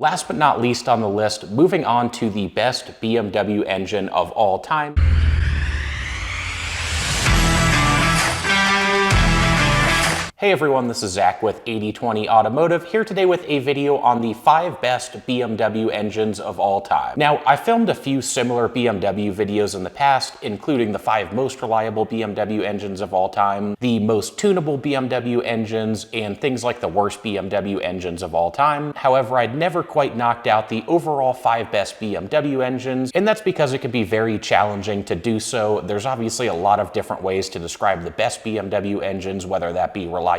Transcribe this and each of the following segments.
Last but not least on the list, moving on to the best BMW engine of all time. Hey everyone, this is Zach with 8020 Automotive, here today with a video on the 5 best BMW engines of all time. Now, I filmed a few similar BMW videos in the past, including the 5 most reliable BMW engines of all time, the most tunable BMW engines, and things like the worst BMW engines of all time. However, I'd never quite knocked out the overall 5 best BMW engines, and that's because it can be very challenging to do so. There's obviously a lot of different ways to describe the best BMW engines, whether that be reliability,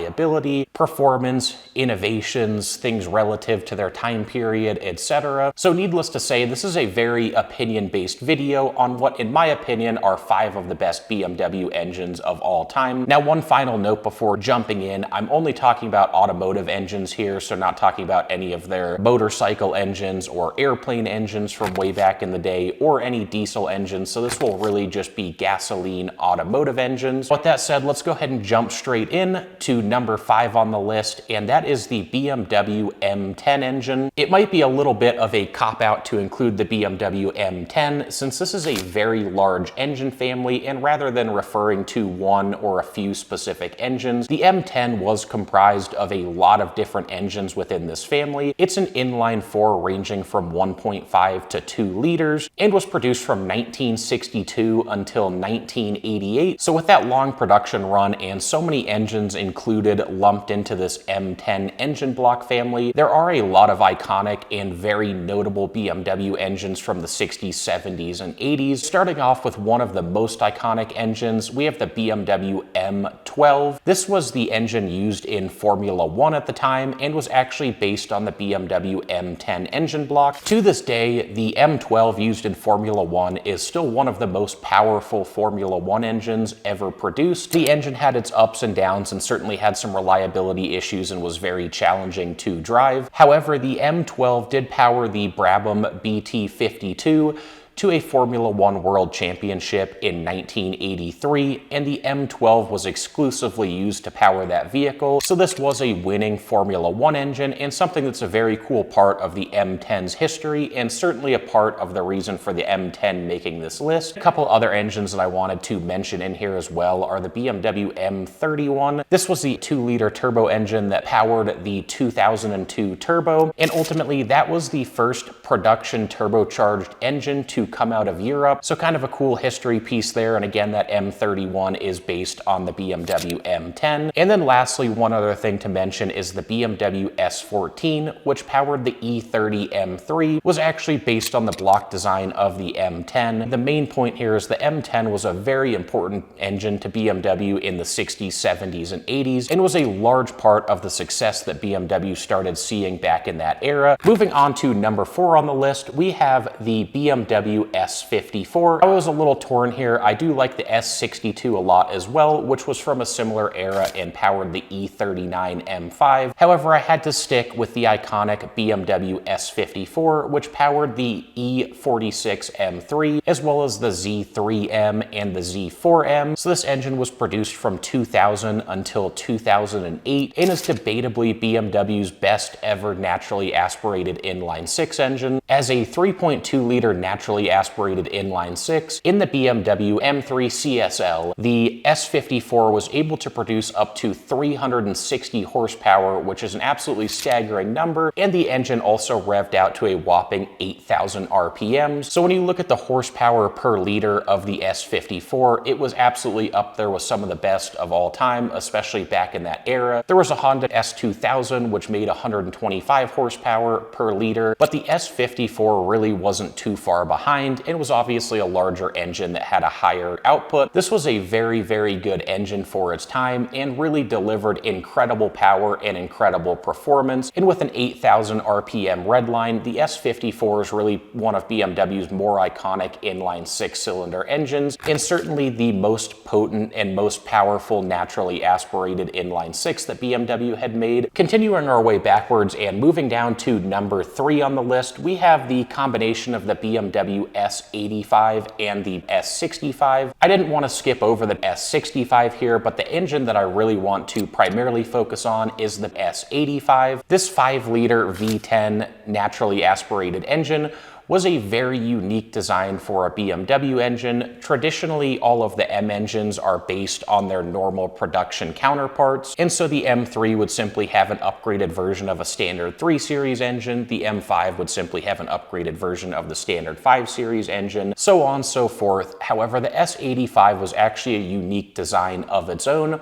performance, innovations, things relative to their time period, etc. So needless to say, this is a very opinion-based video on what, in my opinion, are 5 of the best BMW engines of all time. Now, one final note before jumping in, I'm only talking about automotive engines here, so not talking about any of their motorcycle engines or airplane engines from way back in the day, or any diesel engines, so this will really just be gasoline automotive engines. With that said, let's go ahead and jump straight in to number 5 on the list, and that is the BMW M10 engine. It might be a little bit of a cop-out to include the BMW M10, since this is a very large engine family, and rather than referring to one or a few specific engines, the M10 was comprised of a lot of different engines within this family. It's an inline-4 ranging from 1.5 to 2 liters, and was produced from 1962 until 1988. So with that long production run and so many engines included lumped into this M10 engine block family, there are a lot of iconic and very notable BMW engines from the 60s, 70s, and 80s. Starting off with one of the most iconic engines, we have the BMW M12. This was the engine used in Formula 1 at the time and was actually based on the BMW M10 engine block. To this day, the M12 used in Formula 1 is still one of the most powerful Formula 1 engines ever produced. The engine had its ups and downs and certainly had some reliability issues and was very challenging to drive. However, the M12 did power the Brabham BT52 to a Formula 1 World Championship in 1983, and the M12 was exclusively used to power that vehicle, so this was a winning Formula 1 engine and something that's a very cool part of the M10's history, and certainly a part of the reason for the M10 making this list. A couple other engines that I wanted to mention in here as well are the BMW M31. This was the 2-liter turbo engine that powered the 2002 turbo, and ultimately that was the first production turbocharged engine to come out of Europe. So kind of a cool history piece there. And again, that M31 is based on the BMW M10. And then lastly, one other thing to mention is the BMW S14, which powered the E30 M3, was actually based on the block design of the M10. The main point here is the M10 was a very important engine to BMW in the 60s, 70s, and 80s, and was a large part of the success that BMW started seeing back in that era. Moving on to number 4 on the list, we have the BMW S54. I was a little torn here. I do like the S62 a lot as well, which was from a similar era and powered the E39 M5. However, I had to stick with the iconic BMW S54, which powered the E46 M3, as well as the Z3M and the Z4M. So this engine was produced from 2000 until 2008 and is debatably BMW's best ever naturally aspirated inline-6 engine. As a 3.2-liter naturally aspirated inline-6 in the BMW M3 CSL, the S54 was able to produce up to 360 horsepower, which is an absolutely staggering number, and the engine also revved out to a whopping 8,000 RPMs. So when you look at the horsepower per liter of the S54, it was absolutely up there with some of the best of all time, especially back in that era. There was a Honda S2000, which made 125 horsepower per liter, but the S54 really wasn't too far behind. It was obviously a larger engine that had a higher output. This was a very, very good engine for its time and really delivered incredible power and incredible performance. And with an 8,000 RPM redline, the S54 is really one of BMW's more iconic inline 6-cylinder engines, and certainly the most potent and most powerful naturally aspirated inline 6 that BMW had made. Continuing our way backwards and moving down to number 3 on the list, we have the combination of the BMW BMW S85 and the S65. I didn't want to skip over the S65 here, but the engine that I really want to primarily focus on is the S85. This 5-liter V10 naturally aspirated engine was a very unique design for a BMW engine. Traditionally, all of the M engines are based on their normal production counterparts, and so the M3 would simply have an upgraded version of a standard 3 Series engine, the M5 would simply have an upgraded version of the standard 5 Series engine, so on and so forth. However, the S85 was actually a unique design of its own,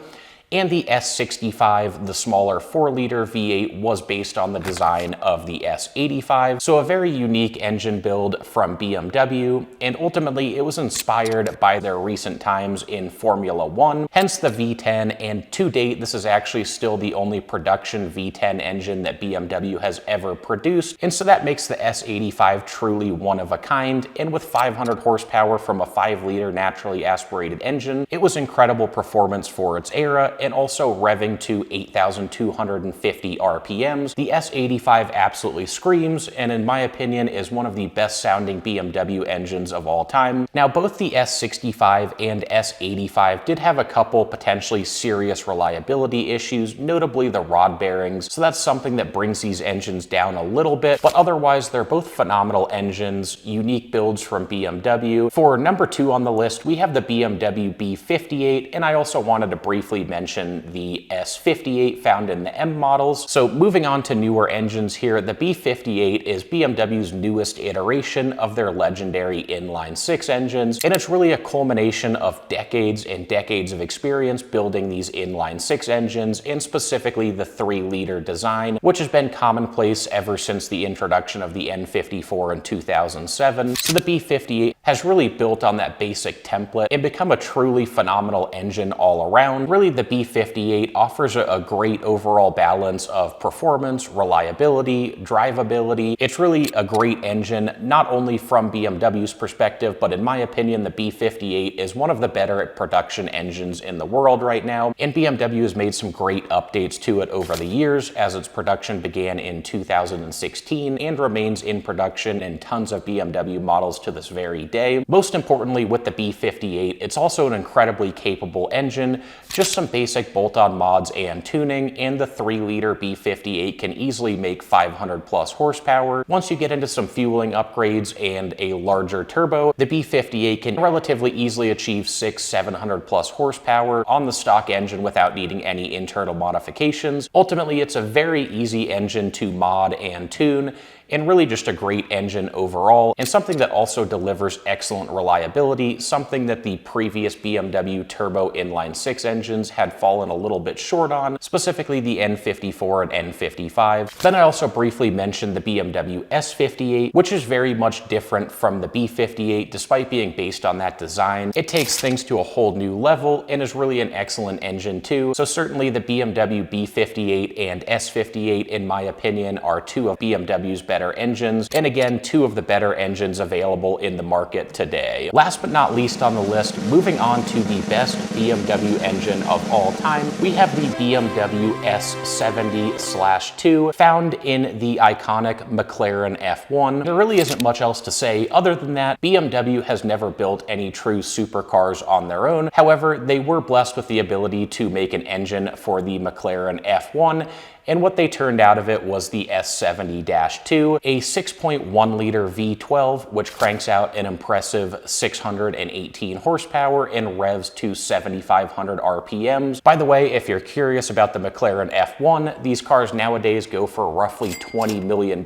and the S65, the smaller 4-liter V8, was based on the design of the S85. So a very unique engine build from BMW, and ultimately it was inspired by their recent times in Formula One, hence the V10, and to date this is actually still the only production V10 engine that BMW has ever produced, and so that makes the S85 truly one of a kind, and with 500 horsepower from a 5-liter naturally aspirated engine, it was incredible performance for its era, and also revving to 8,250 RPMs. The S85 absolutely screams, and in my opinion is one of the best sounding BMW engines of all time. Now, both the S65 and S85 did have a couple potentially serious reliability issues, notably the rod bearings, so that's something that brings these engines down a little bit, but otherwise they're both phenomenal engines, unique builds from BMW. For number 2 on the list, we have the BMW B58, and I also wanted to briefly mention the S58 found in the M models. So moving on to newer engines here, the B58 is BMW's newest iteration of their legendary inline-6 engines, and it's really a culmination of decades and decades of experience building these inline-6 engines, and specifically the 3-liter design, which has been commonplace ever since the introduction of the N54 in 2007. So the B58 has really built on that basic template and become a truly phenomenal engine all around. Really, the B58 offers a great overall balance of performance, reliability, drivability. It's really a great engine, not only from BMW's perspective, but in my opinion, the B58 is one of the better production engines in the world right now, and BMW has made some great updates to it over the years, as its production began in 2016 and remains in production in tons of BMW models to this very day. Most importantly, with the B58, it's also an incredibly capable engine. Just some basic bolt-on mods and tuning, and the 3-liter B58 can easily make 500 plus horsepower. Once you get into some fueling upgrades and a larger turbo, the B58 can relatively easily achieve 600-700 plus horsepower on the stock engine without needing any internal modifications. Ultimately, it's a very easy engine to mod and tune, and really just a great engine overall, and something that also delivers excellent reliability, something that the previous BMW turbo inline-6 engines had fallen a little bit short on, specifically the N54 and N55. Then I also briefly mentioned the BMW S58, which is very much different from the B58 despite being based on that design. It takes things to a whole new level and is really an excellent engine too. So certainly the BMW B58 and S58, in my opinion, are two of BMW's better engines, and again, two of the better engines available in the market today. Last but not least on the list, moving on to the best BMW engine of all time, we have the BMW S70/2, found in the iconic McLaren F1. There really isn't much else to say other than that BMW has never built any true supercars on their own. However, they were blessed with the ability to make an engine for the McLaren F1, and what they turned out of it was the S70-2, a 6.1-liter V12, which cranks out an impressive 618 horsepower and revs to 7,500 RPMs. By the way, if you're curious about the McLaren F1, these cars nowadays go for roughly $20 million,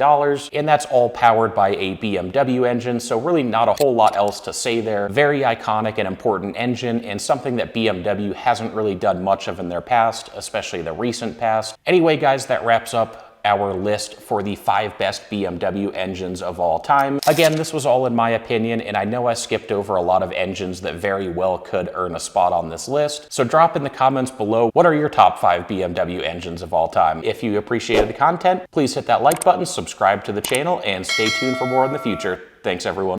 and that's all powered by a BMW engine, so really not a whole lot else to say there. Very iconic and important engine, and something that BMW hasn't really done much of in their past, especially the recent past. Anyway, guys, that wraps up our list for the 5 best BMW engines of all time. Again, this was all in my opinion, and I know I skipped over a lot of engines that very well could earn a spot on this list. So drop in the comments below, what are your top 5 BMW engines of all time? If you appreciated the content, please hit that like button, subscribe to the channel, and stay tuned for more in the future. Thanks, everyone.